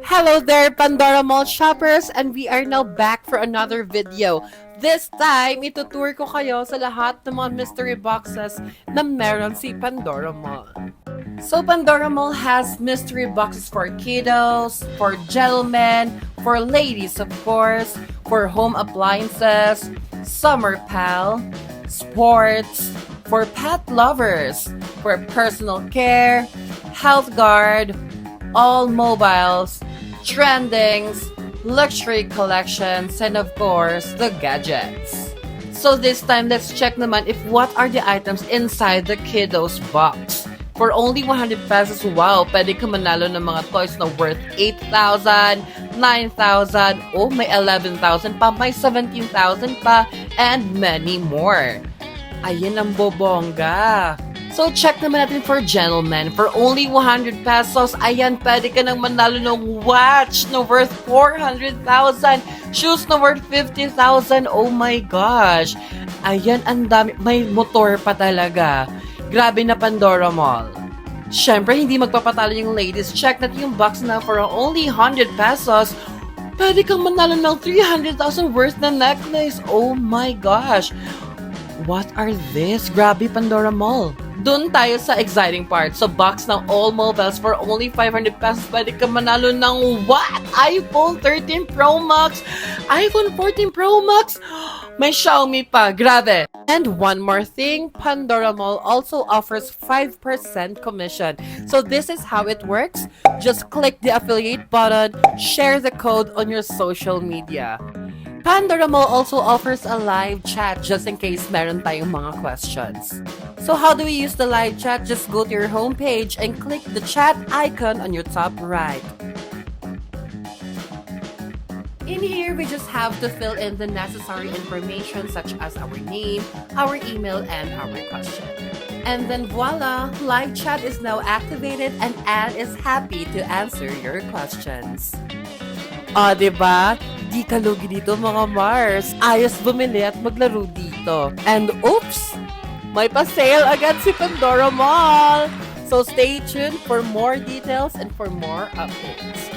Hello there, Pandora Mall shoppers, and we are now back for another video. This time, itutour ko kayo sa lahat ng mga mystery boxes na meron si Pandora Mall. So, Pandora Mall has mystery boxes for kiddos, for gentlemen, for ladies, of course, for home appliances, summer pal, sports, for pet lovers, for personal care, health guard, all mobiles, trendings, luxury collections, and of course, the gadgets. So this time, let's check naman if what are the items inside the Kiddos box. For only 100 pesos, wow, pwede ka manalo ng mga toys na worth 8,000, 9,000, oh, may 11,000 pa, may 17,000 pa, and many more. Ayan ang bobongga. So, check naman natin for gentlemen. For only 100 pesos, ayan, pwede ka nang manalo ng watch na worth 400,000. Shoes na worth 50,000. Oh my gosh. Ayan, ang dami. May motor pa talaga. Grabe na Pandora Mall. Siyempre, hindi magpapatalo yung ladies. Check natin yung box na for only 100 pesos. Pwede kang manalo ng 300,000 worth na necklace. Oh my gosh. What are this? Grabe Pandora Mall. Doon tayo sa exciting part. Sa box ng all mobiles for only 500 pesos, pwede ka manalo ng what? iPhone 13 Pro Max, iPhone 14 Pro Max, may Xiaomi pa. Grabe. And one more thing, Pandora Mall also offers 5% commission. So this is how it works. Just click the affiliate button, share the code on your social media. Pandora Mall also offers a live chat just in case meron tayong mga questions. So how do we use the live chat? Just go to your homepage and click the chat icon on your top right. In here, we just have to fill in the necessary information such as our name, our email, and our question. And then voila, live chat is now activated and Anne is happy to answer your questions. Diba? Di ka lugi dito mga Mars. Ayos bumili at maglaro dito. And oops! May pa-sale agad si Pandora Mall! So stay tuned for more details and for more updates.